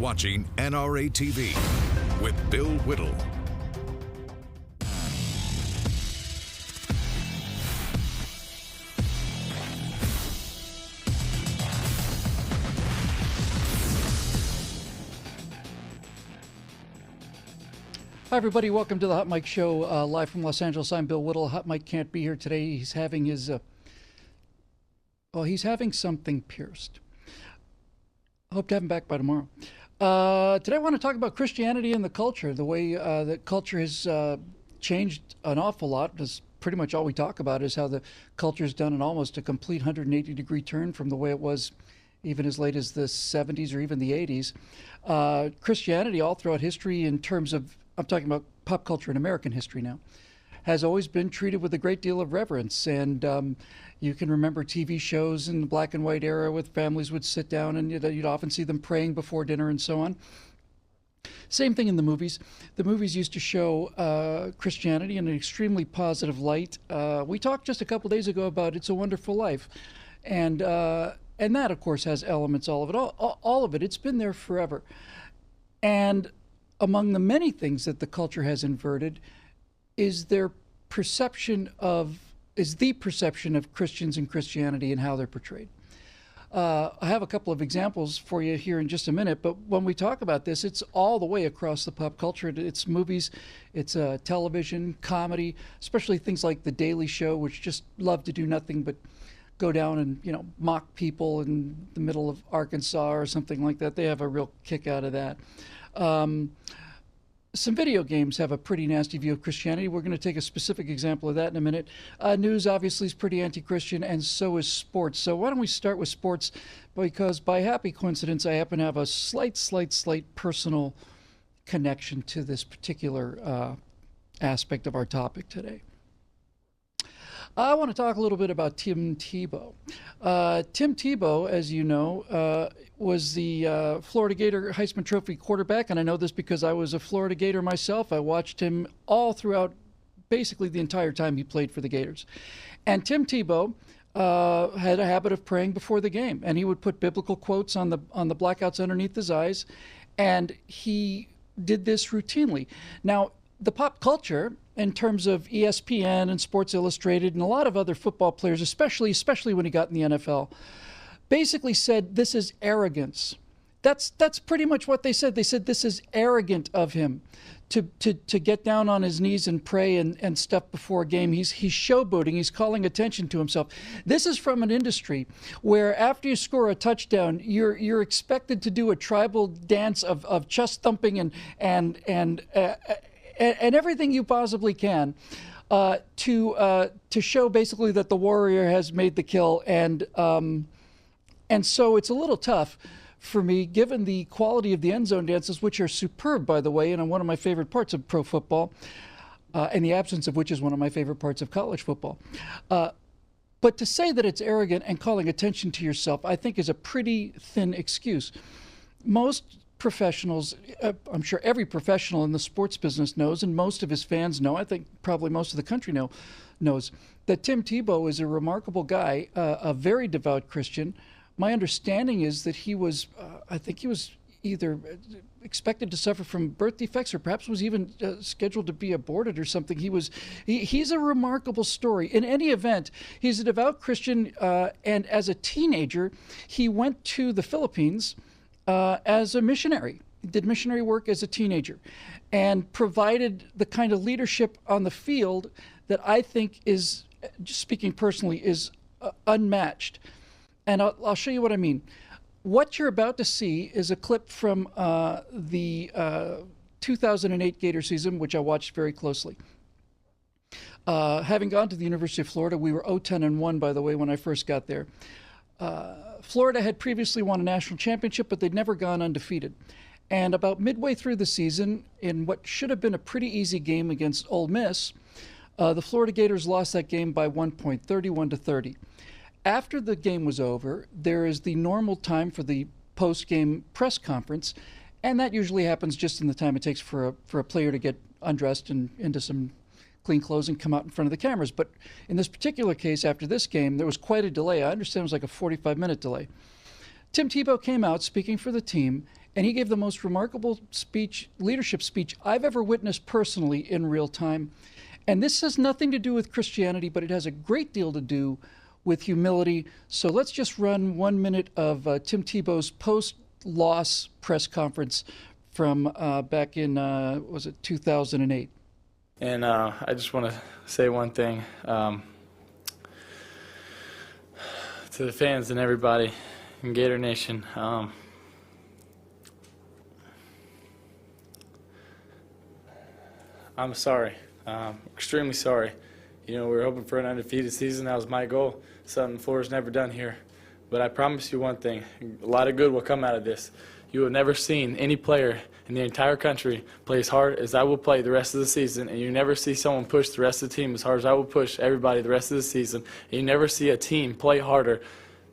watching NRATV with Bill Whittle. Hi, everybody. Welcome to the Hot Mike Show, live from Los Angeles. I'm Bill Whittle. Hot Mike can't be here today. He's having his, he's having something pierced. I hope to have him back by tomorrow. Today I want to talk about Christianity and the culture, the way that culture has changed an awful lot. That's pretty much all we talk about is how the culture has done an almost a complete 180-degree turn from the way it was even as late as the 70s or even the 80s. Christianity all throughout history in terms of, I'm talking about pop culture and American history now, has always been treated with a great deal of reverence. And you can remember TV shows in the black and white era with families would sit down and you'd often see them praying before dinner and so on. Same thing in the movies. The movies used to show Christianity in an extremely positive light. We talked just a couple days ago about It's a Wonderful Life. And that, of course, has elements, all of it. All of it. It's been there forever. And among the many things that the culture has inverted is the perception of Christians and Christianity and how they're portrayed. I have a couple of examples for you here in just a minute, but when we talk about this, it's all the way across the pop culture. It's movies, it's television, comedy, especially things like The Daily Show, which just love to do nothing but go down and mock people in the middle of Arkansas or something like that. They have a real kick out of that. Some video games have a pretty nasty view of Christianity. We're going to take a specific example of that in a minute. News obviously is pretty anti-Christian, and so is sports. So why don't we start with sports? Because by happy coincidence, I happen to have a slight personal connection to this particular aspect of our topic today. I want to talk a little bit about Tim Tebow. Tim Tebow, as you know, was the Florida Gator Heisman Trophy quarterback, and I know this because I was a Florida Gator myself. I watched him all throughout basically the entire time he played for the Gators. And Tim Tebow had a habit of praying before the game, and he would put biblical quotes on the blackouts underneath his eyes, and he did this routinely. Now, the pop culture, in terms of ESPN and Sports Illustrated and a lot of other football players, especially when he got in the NFL, basically said this is arrogance. That's pretty much what they said. They said this is arrogant of him to get down on his knees and pray and stuff before a game. He's showboating. He's calling attention to himself. This is from an industry where after you score a touchdown, you're expected to do a tribal dance of chest thumping and everything you possibly can to show basically that the warrior has made the kill, and so it's a little tough for me, given the quality of the end zone dances, which are superb, by the way, and are one of my favorite parts of pro football, and the absence of which is one of my favorite parts of college football. But to say that it's arrogant and calling attention to yourself, I think is a pretty thin excuse. Most professionals, I'm sure every professional in the sports business knows, and most of his fans know, I think probably most of the country knows, that Tim Tebow is a remarkable guy, a very devout Christian. My understanding is that he was, I think he was either expected to suffer from birth defects or perhaps was even scheduled to be aborted or something. He's a remarkable story. In any event, he's a devout Christian, and as a teenager, he went to the Philippines as a missionary. He did missionary work as a teenager and provided the kind of leadership on the field that I think is, just speaking personally, is unmatched. And I'll show you what I mean. What you're about to see is a clip from the 2008 Gator season, which I watched very closely. Having gone to the University of Florida, we were 0-10-1, by the way, when I first got there. Florida had previously won a national championship, but they'd never gone undefeated. And about midway through the season, in what should have been a pretty easy game against Ole Miss, the Florida Gators lost that game by 1 point, 31-30. After the game was over, there is the normal time for the post-game press conference, and that usually happens just in the time it takes for a player to get undressed and into some clean clothes and come out in front of the cameras. But in this particular case, after this game, there was quite a delay. I understand it was like a 45-minute delay. Tim Tebow came out speaking for the team, And he gave the most remarkable leadership speech I've ever witnessed personally in real time. And this has nothing to do with Christianity, but it has a great deal to do with humility. So let's just run 1 minute of Tim Tebow's post-loss press conference from back in, was it 2008? And I just want to say one thing to the fans and everybody in Gator Nation. I'm sorry. Extremely sorry. You know, we were hoping for an undefeated season. That was my goal. Something Florida's never done here. But I promise you one thing. A lot of good will come out of this. You have never seen any player in the entire country play as hard as I will play the rest of the season, and you never see someone push the rest of the team as hard as I will push everybody the rest of the season, and you never see a team play harder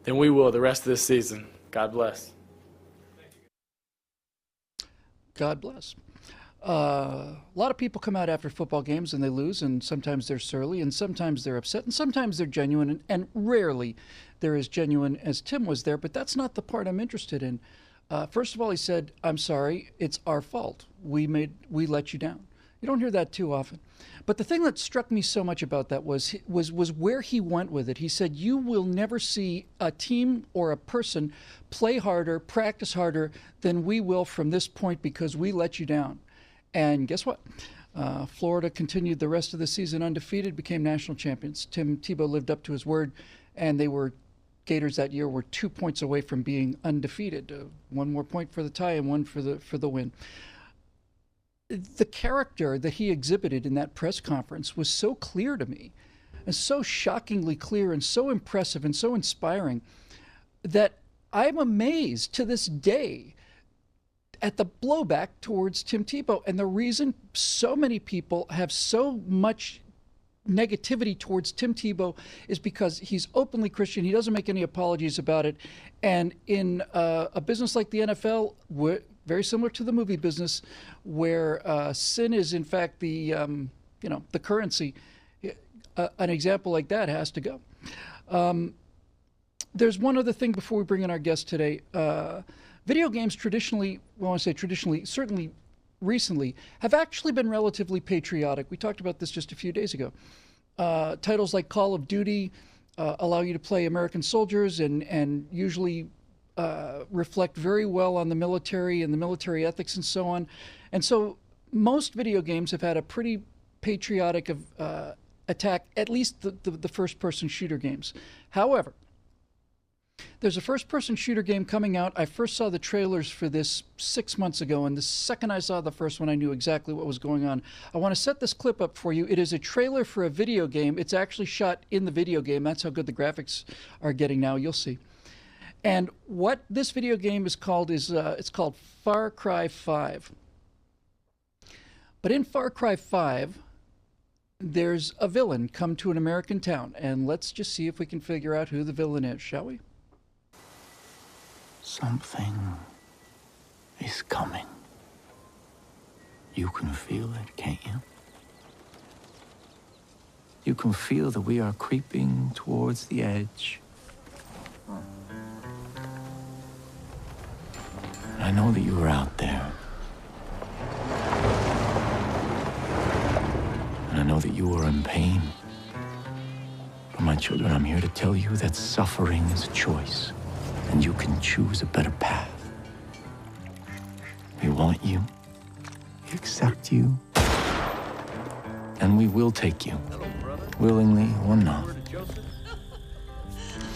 than we will the rest of this season. God bless. God bless. A lot of people come out after football games and they lose, and sometimes they're surly, and sometimes they're upset, and sometimes they're genuine, and rarely they're as genuine as Tim was there, but that's not the part I'm interested in. First of all, he said, "I'm sorry, it's our fault. We let you down." You don't hear that too often. But the thing that struck me so much about that was where he went with it. He said, "You will never see a team or a person play harder, practice harder than we will from this point because we let you down." And guess what? Florida continued the rest of the season undefeated, became national champions. Tim Tebow lived up to his word, and Gators that year were 2 points away from being undefeated. One more point for the tie and one for the win. The character that he exhibited in that press conference was so clear to me, and so shockingly clear and so impressive and so inspiring, that I'm amazed to this day at the blowback towards Tim Tebow. And the reason so many people have so much negativity towards Tim Tebow is because he's openly Christian. He doesn't make any apologies about it. And in a business like the NFL, very similar to the movie business, where sin is in fact the currency, an example like that has to go. There's one other thing before we bring in our guest today. Video games traditionally, well, I say traditionally, certainly recently, have actually been relatively patriotic. We talked about this just a few days ago. Titles like Call of Duty allow you to play American soldiers and usually reflect very well on the military and the military ethics and so on. And so most video games have had a pretty patriotic attack, at least the first-person shooter games. However, there's a first-person shooter game coming out. I first saw the trailers for this 6 months ago, and the second I saw the first one, I knew exactly what was going on. I want to set this clip up for you. It is a trailer for a video game. It's actually shot in the video game. That's how good the graphics are getting now. You'll see. And what this video game is called is it's called Far Cry 5. But in Far Cry 5, there's a villain come to an American town, and let's just see if we can figure out who the villain is, shall we? Something is coming. You can feel it, can't you? You can feel that we are creeping towards the edge. I know that you are out there. And I know that you are in pain. But my children, I'm here to tell you that suffering is a choice. And you can choose a better path. We want you. We accept you. And we will take you, willingly or not.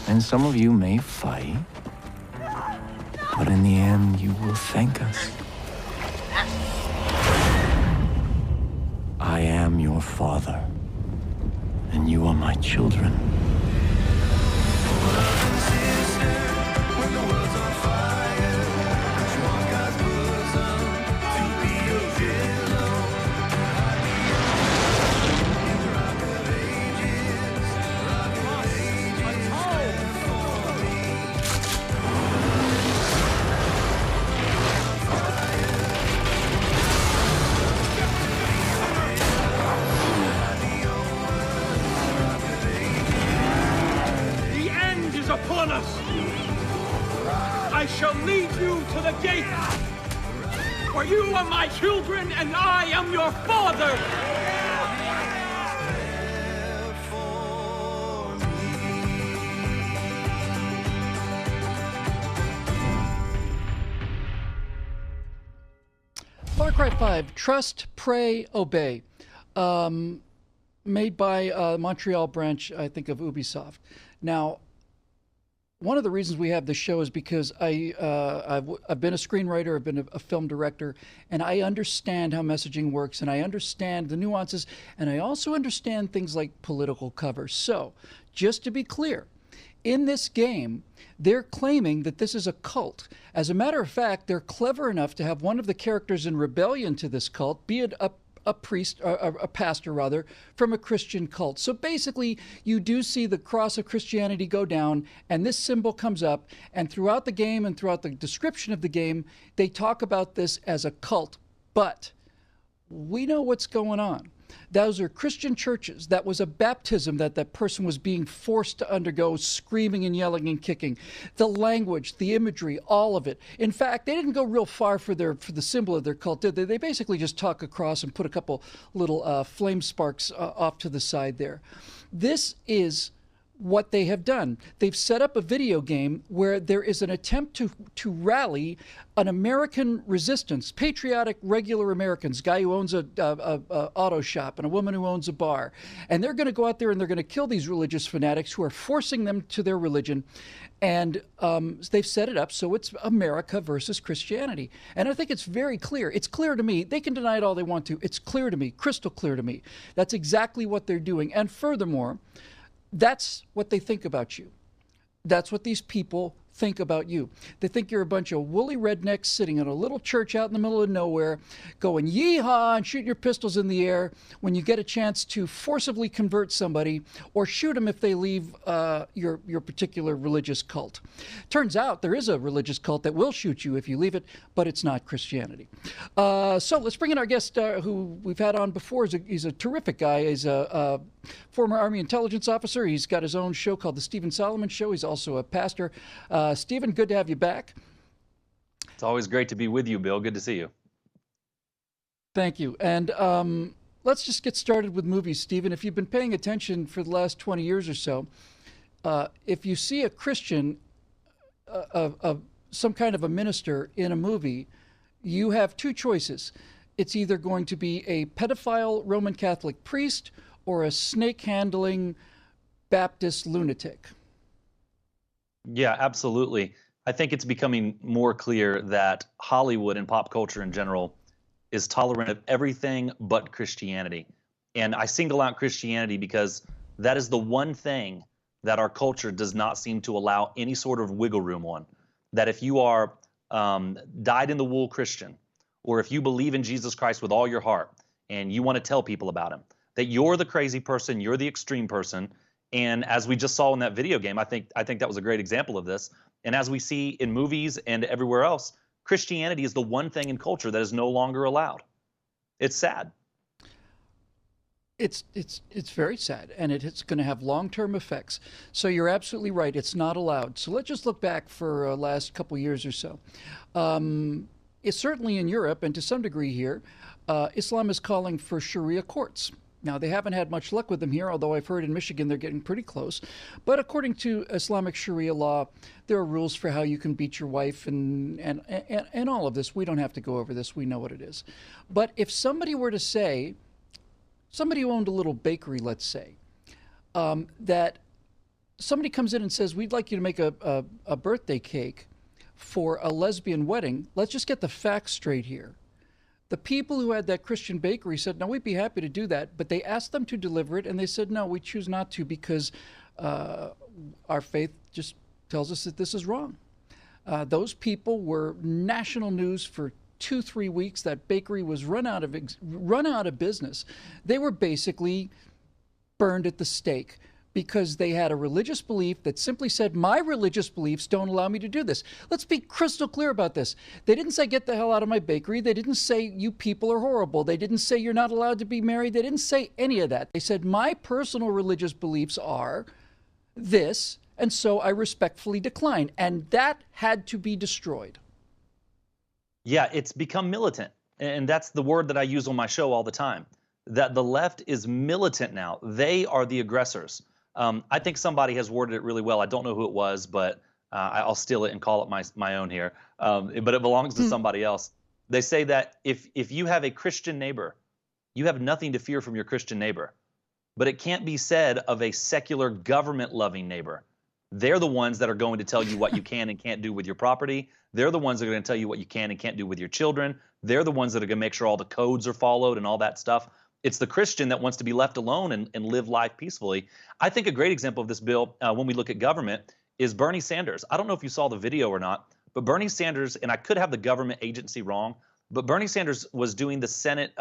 And some of you may fight, but in the end, you will thank us. I am your father, and you are my children. Upon us! I shall lead you to the gate! For you are my children, and I am your father. Far Cry 5, Trust, Pray, Obey. Made by Montreal branch, I think, of Ubisoft. Now, one of the reasons we have this show is because I've been a screenwriter, I've been a film director, and I understand how messaging works, and I understand the nuances, and I also understand things like political cover. So, just to be clear, in this game, they're claiming that this is a cult. As a matter of fact, they're clever enough to have one of the characters in rebellion to this cult be a priest, or a pastor rather, from a Christian cult. So basically, you do see the cross of Christianity go down, and this symbol comes up, and throughout the game and throughout the description of the game, they talk about this as a cult. But we know what's going on. Those are Christian churches. That was a baptism that person was being forced to undergo, screaming and yelling and kicking. The language, the imagery, all of it. In fact, they didn't go real far for the symbol of their cult, did they? They basically just talk across and put a couple little flame sparks off to the side there. This is what they have done. They've set up a video game where there is an attempt to rally an American resistance, patriotic, regular Americans, guy who owns a auto shop and a woman who owns a bar. And they're going to go out there and they're going to kill these religious fanatics who are forcing them to their religion. And they've set it up so it's America versus Christianity. And I think it's very clear. It's clear to me. They can deny it all they want to. It's clear to me, crystal clear to me. That's exactly what they're doing. And furthermore, that's what they think about you. That's what these people think about you. They think you're a bunch of woolly rednecks sitting in a little church out in the middle of nowhere, going yeehaw and shooting your pistols in the air when you get a chance to forcibly convert somebody or shoot them if they leave your particular religious cult. Turns out there is a religious cult that will shoot you if you leave it, but it's not Christianity. So let's bring in our guest who we've had on before. He's a terrific guy. He's a former Army intelligence officer. He's got his own show called The Stephen Solomon Show. He's also a pastor. Stephen, good to have you back. It's always great to be with you, Bill. Good to see you. Thank you. And let's just get started with movies, Stephen. If you've been paying attention for the last 20 years or so, if you see a Christian, some kind of a minister in a movie, you have two choices. It's either going to be a pedophile Roman Catholic priest or a snake-handling Baptist lunatic. Yeah, absolutely. I think it's becoming more clear that Hollywood and pop culture in general is tolerant of everything but Christianity. And I single out Christianity because that is the one thing that our culture does not seem to allow any sort of wiggle room on. That if you are dyed-in-the-wool Christian, or if you believe in Jesus Christ with all your heart and you want to tell people about him, that you're the crazy person, you're the extreme person. And as we just saw in that video game, I think that was a great example of this. And as we see in movies and everywhere else, Christianity is the one thing in culture that is no longer allowed. It's sad. It's very sad, and it's going to have long-term effects. So you're absolutely right. It's not allowed. So let's just look back for last couple years or so. It's certainly in Europe, and to some degree here, Islam is calling for Sharia courts. Now, they haven't had much luck with them here, although I've heard in Michigan they're getting pretty close. But according to Islamic Sharia law, there are rules for how you can beat your wife and all of this. We don't have to go over this. We know what it is. But if somebody were to say, somebody who owned a little bakery, let's say, that somebody comes in and says, we'd like you to make a birthday cake for a lesbian wedding. Let's just get the facts straight here. The people who had that Christian bakery said, no, we'd be happy to do that. But they asked them to deliver it, and they said, no, we choose not to because our faith just tells us that this is wrong. Those people were national news for 2-3 weeks. That bakery was run out of business. They were basically burned at the stake because they had a religious belief that simply said, my religious beliefs don't allow me to do this. Let's be crystal clear about this. They didn't say, get the hell out of my bakery. They didn't say, you people are horrible. They didn't say, you're not allowed to be married. They didn't say any of that. They said, my personal religious beliefs are this, and so I respectfully decline. And that had to be destroyed. Yeah, it's become militant. And that's the word that I use on my show all the time, that the left is militant now. They are the aggressors. I think somebody has worded it really well. I don't know who it was, but I'll steal it and call it my own here. But it belongs to somebody else. They say that if you have a Christian neighbor, you have nothing to fear from your Christian neighbor. But it can't be said of a secular government-loving neighbor. They're the ones that are going to tell you what you can and can't do with your property. They're the ones that are going to tell you what you can and can't do with your children. They're the ones that are going to make sure all the codes are followed and all that stuff. It's the Christian that wants to be left alone and live life peacefully. I think a great example of this, Bill, when we look at government, is Bernie Sanders. I don't know if you saw the video or not, but Bernie Sanders, and I could have the government agency wrong, but Bernie Sanders was doing the Senate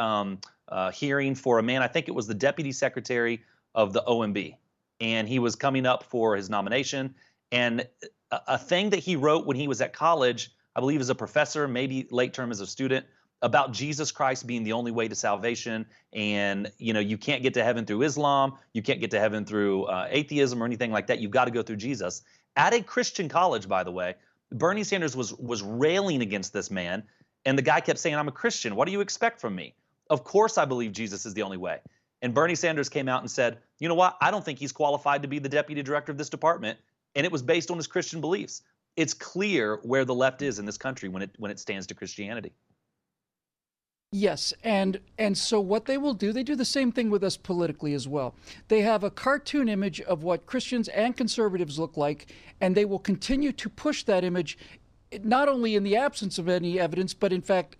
hearing for a man, I think it was the deputy secretary of the OMB. And he was coming up for his nomination. And a thing that he wrote when he was at college, I believe as a professor, maybe late term as a student, about Jesus Christ being the only way to salvation. And, you can't get to heaven through Islam. You can't get to heaven through atheism or anything like that. You've got to go through Jesus. At a Christian college, by the way, Bernie Sanders was railing against this man. And the guy kept saying, I'm a Christian. What do you expect from me? Of course I believe Jesus is the only way. And Bernie Sanders came out and said, you know what? I don't think he's qualified to be the deputy director of this department. And it was based on his Christian beliefs. It's clear where the left is in this country when it stands to Christianity. Yes, and so what they will do, they do the same thing with us politically as well. They have a cartoon image of what Christians and conservatives look like, and they will continue to push that image, not only in the absence of any evidence, but in fact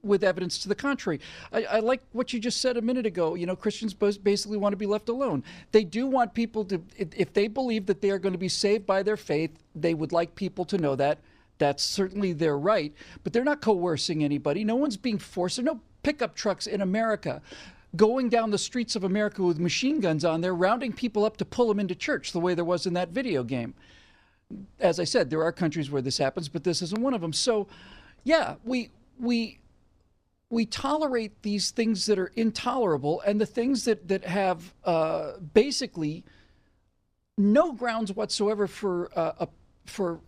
with evidence to the contrary. I like what you just said a minute ago. Christians basically want to be left alone. They do want people to, if they believe that they are going to be saved by their faith, they would like people to know that. That's certainly their right, but they're not coercing anybody. No one's being forced. There are no pickup trucks in America going down the streets of America with machine guns on there, rounding people up to pull them into church the way there was in that video game. As I said, there are countries where this happens, but this isn't one of them. So, yeah, we tolerate these things that are intolerable, and the things that have basically no grounds whatsoever for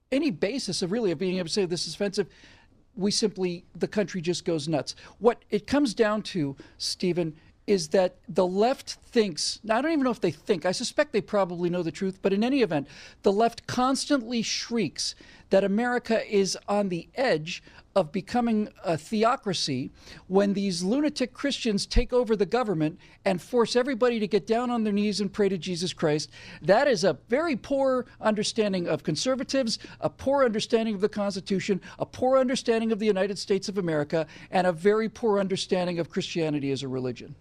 any basis of being able to say this is offensive. The country just goes nuts. What it comes down to, Stephen, is that the left thinks, now I don't even know if they think, I suspect they probably know the truth, but in any event, the left constantly shrieks that America is on the edge of becoming a theocracy when these lunatic Christians take over the government and force everybody to get down on their knees and pray to Jesus Christ. That is a very poor understanding of conservatives, a poor understanding of the Constitution, a poor understanding of the United States of America, and a very poor understanding of Christianity as a religion.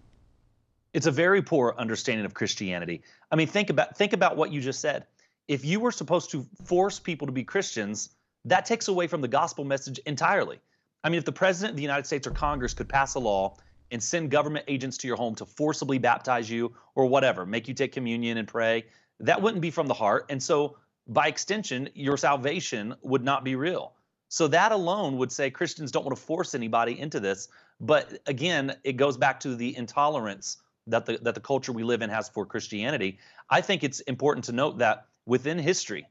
It's a very poor understanding of Christianity. I mean, think about what you just said. If you were supposed to force people to be Christians, that takes away from the gospel message entirely. I mean, if the president of the United States or Congress could pass a law and send government agents to your home to forcibly baptize you or whatever, make you take communion and pray, that wouldn't be from the heart. And so by extension, your salvation would not be real. So that alone would say Christians don't want to force anybody into this. But again, it goes back to the intolerance that the culture we live in has for Christianity. I think it's important to note that within history,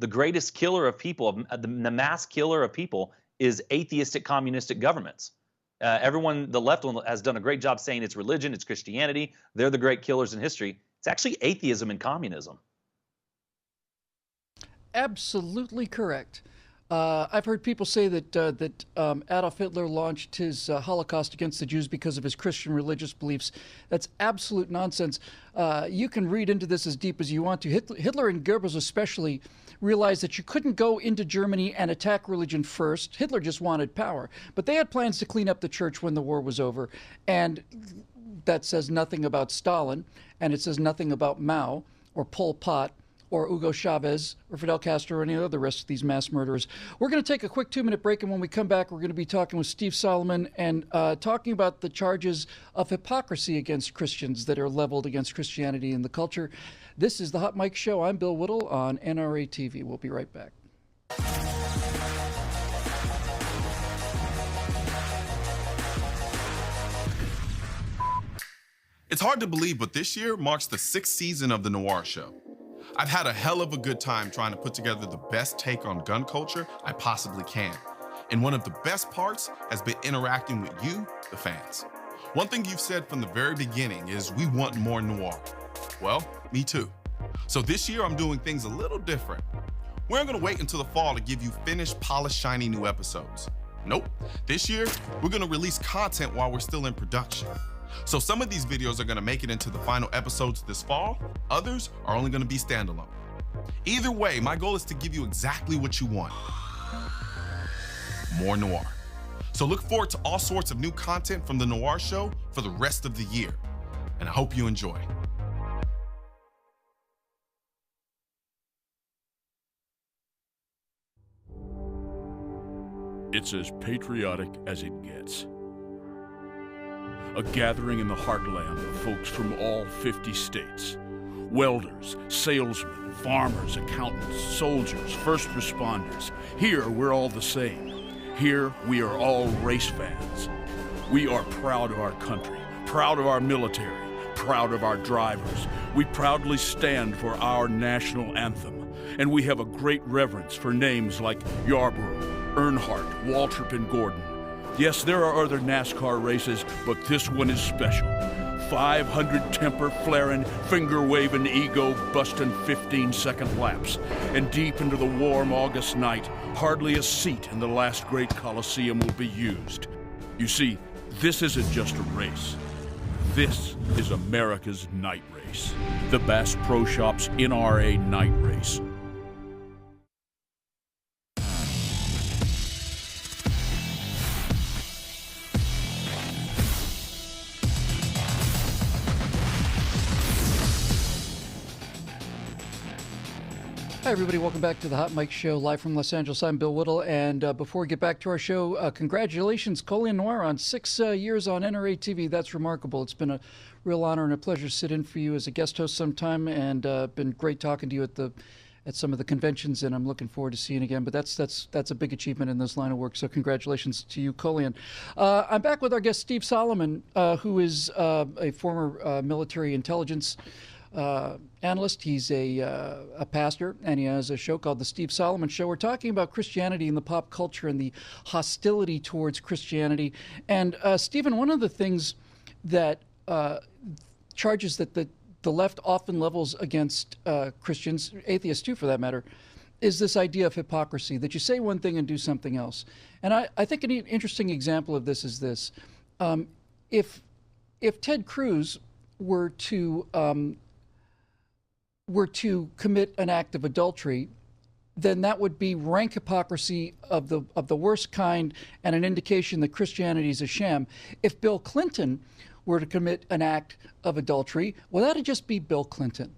the greatest killer of people, the mass killer of people, is atheistic communistic governments. The left one has done a great job saying it's religion, it's Christianity. They're the great killers in history. It's actually atheism and communism. Absolutely correct. I've heard people say that Adolf Hitler launched his Holocaust against the Jews because of his Christian religious beliefs. That's absolute nonsense. You can read into this as deep as you want to. Hitler and Goebbels especially realized that you couldn't go into Germany and attack religion first. Hitler just wanted power. But they had plans to clean up the church when the war was over. And that says nothing about Stalin, and it says nothing about Mao or Pol Pot or Hugo Chavez or Fidel Castro or any of the rest of these mass murderers. We're going to take a quick 2-minute break, and when we come back, we're going to be talking with Steve Solomon and talking about the charges of hypocrisy against Christians that are leveled against Christianity in the culture. This is the Hot Mic Show. I'm Bill Whittle on NRATV. We'll be right back. It's hard to believe, but this year marks the 6th season of The Noir Show. I've had a hell of a good time trying to put together the best take on gun culture I possibly can. And one of the best parts has been interacting with you, the fans. One thing you've said from the very beginning is we want more noir. Well, me too. So this year I'm doing things a little different. We're not gonna wait until the fall to give you finished, polished, shiny new episodes. Nope. This year, we're gonna release content while we're still in production. So some of these videos are gonna make it into the final episodes this fall. Others are only gonna be standalone. Either way, my goal is to give you exactly what you want. More noir. So look forward to all sorts of new content from The Noir Show for the rest of the year. And I hope you enjoy. It's as patriotic as it gets. A gathering in the heartland of folks from all 50 states. Welders, salesmen, farmers, accountants, soldiers, first responders. Here, we're all the same. Here, we are all race fans. We are proud of our country, proud of our military, proud of our drivers. We proudly stand for our national anthem. And we have a great reverence for names like Yarborough, Earnhardt, Waltrip, and Gordon. Yes, there are other NASCAR races, but this one is special. 500 temper flaring, finger waving, ego busting 15-second laps. And deep into the warm August night, hardly a seat in the last great Coliseum will be used. You see, this isn't just a race. This is America's night race. The Bass Pro Shops NRA night race. Hi, everybody. Welcome back to the Hot Mic Show, live from Los Angeles. I'm Bill Whittle. And before we get back to our show, congratulations, Colleen Noir, on 6 years on NRATV. That's remarkable. It's been a real honor and a pleasure to sit in for you as a guest host sometime, and been great talking to you at some of the conventions, and I'm looking forward to seeing you again. But that's a big achievement in this line of work, so congratulations to you, Colleen. I'm back with our guest, Steve Solomon, who is a former military intelligence analyst. He's a pastor, and he has a show called The Steve Solomon Show. We're talking about Christianity and the pop culture and the hostility towards Christianity. And Stephen, one of the things that charges that the left often levels against Christians, atheists too for that matter, is this idea of hypocrisy, that you say one thing and do something else. And I think an interesting example of this is this. If Ted Cruz were to commit an act of adultery, then that would be rank hypocrisy of the worst kind and an indication that Christianity is a sham. If Bill Clinton were to commit an act of adultery, well, that'd just be Bill Clinton.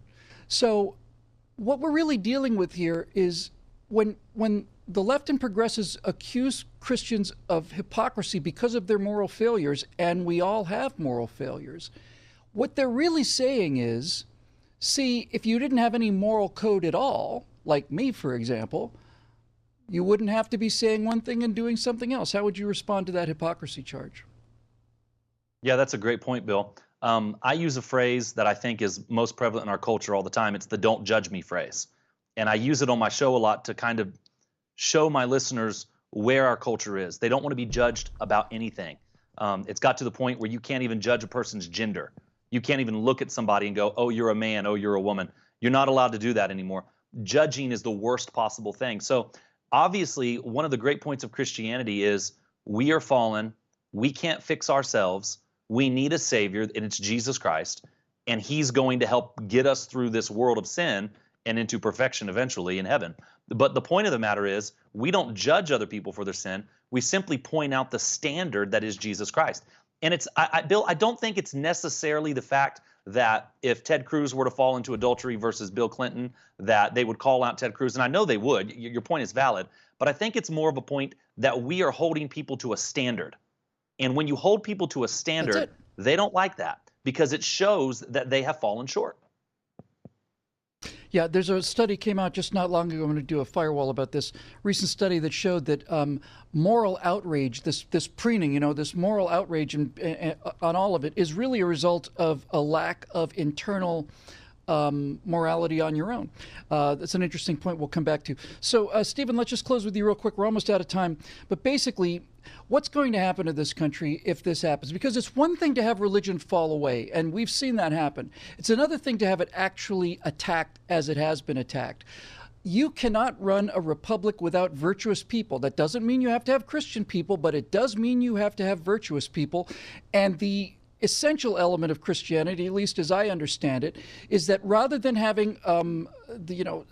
So what we're really dealing with here is when the left and progressives accuse Christians of hypocrisy because of their moral failures, and we all have moral failures, what they're really saying is, see, if you didn't have any moral code at all, like me, for example, you wouldn't have to be saying one thing and doing something else. How would you respond to that hypocrisy charge? Yeah, that's a great point, Bill. I use a phrase that I think is most prevalent in our culture all the time. It's the "don't judge me" phrase. And I use it on my show a lot to kind of show my listeners where our culture is. They don't want to be judged about anything. It's got to the point where you can't even judge a person's gender. You can't even look at somebody and go, oh, you're a man, oh, you're a woman. You're not allowed to do that anymore. Judging is the worst possible thing. So obviously, one of the great points of Christianity is we are fallen. We can't fix ourselves. We need a Savior, and it's Jesus Christ. And he's going to help get us through this world of sin and into perfection eventually in heaven. But the point of the matter is, we don't judge other people for their sin. We simply point out the standard that is Jesus Christ. And it's, Bill, I don't think it's necessarily the fact that if Ted Cruz were to fall into adultery versus Bill Clinton, that they would call out Ted Cruz. And I know they would. Your point is valid. But I think it's more of a point that we are holding people to a standard. And when you hold people to a standard, they don't like that because it shows that they have fallen short. Yeah, there's a study came out just not long ago. I'm going to do a firewall about this recent study that showed that moral outrage, this preening, this moral outrage on all of it is really a result of a lack of internal morality on your own. That's an interesting point we'll come back to. So, Stephen, let's just close with you real quick. We're almost out of time. But basically, what's going to happen to this country if this happens? Because it's one thing to have religion fall away, and we've seen that happen. It's another thing to have it actually attacked as it has been attacked. You cannot run a republic without virtuous people. That doesn't mean you have to have Christian people, but it does mean you have to have virtuous people. And the essential element of Christianity, at least as I understand it, is that rather than having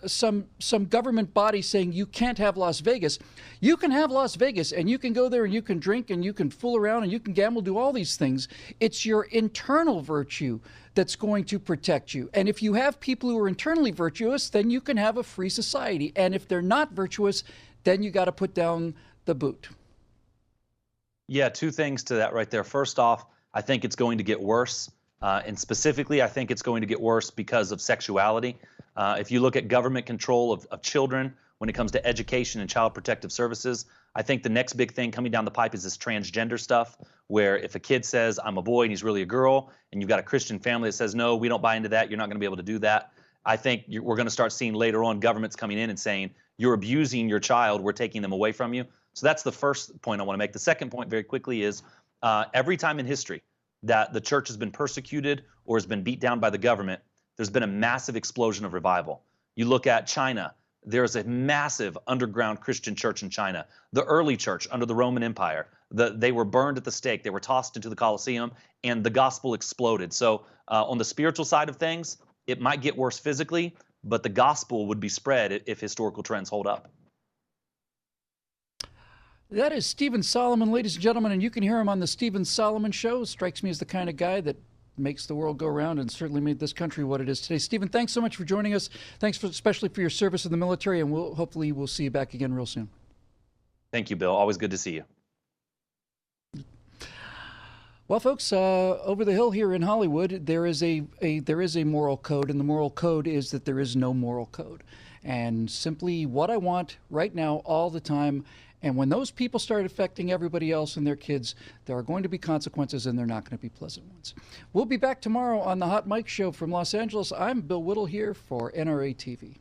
some government body saying you can't have Las Vegas, you can have Las Vegas and you can go there and you can drink and you can fool around and you can gamble, do all these things. It's your internal virtue that's going to protect you. And if you have people who are internally virtuous, then you can have a free society. And if they're not virtuous, then you got to put down the boot. Yeah, two things to that right there. First off, I think it's going to get worse. And specifically, I think it's going to get worse because of sexuality. If you look at government control of children when it comes to education and child protective services, I think the next big thing coming down the pipe is this transgender stuff, where if a kid says, I'm a boy and he's really a girl, and you've got a Christian family that says, no, we don't buy into that, you're not going to be able to do that. I think we're going to start seeing later on governments coming in and saying, you're abusing your child, we're taking them away from you. So that's the first point I want to make. The second point very quickly is every time in history that the church has been persecuted or has been beat down by the government, there's been a massive explosion of revival. You look at China, there's a massive underground Christian church in China. The early church under the Roman Empire, they were burned at the stake, they were tossed into the Colosseum, and the gospel exploded. So on the spiritual side of things, it might get worse physically, but the gospel would be spread if historical trends hold up. That is Stephen Solomon, ladies and gentlemen, and you can hear him on the Stephen Solomon Show. Strikes me as the kind of guy that makes the world go round and certainly made this country what it is today. Stephen, thanks so much for joining us. Thanks especially for your service in the military, and hopefully we'll see you back again real soon. Thank you, Bill. Always good to see you. Well, folks, over the hill here in Hollywood, there is a moral code, and the moral code is that there is no moral code. And simply what I want right now, all the time. And when those people start affecting everybody else and their kids, there are going to be consequences, and they're not going to be pleasant ones. We'll be back tomorrow on the Hot Mic Show from Los Angeles. I'm Bill Whittle here for NRATV.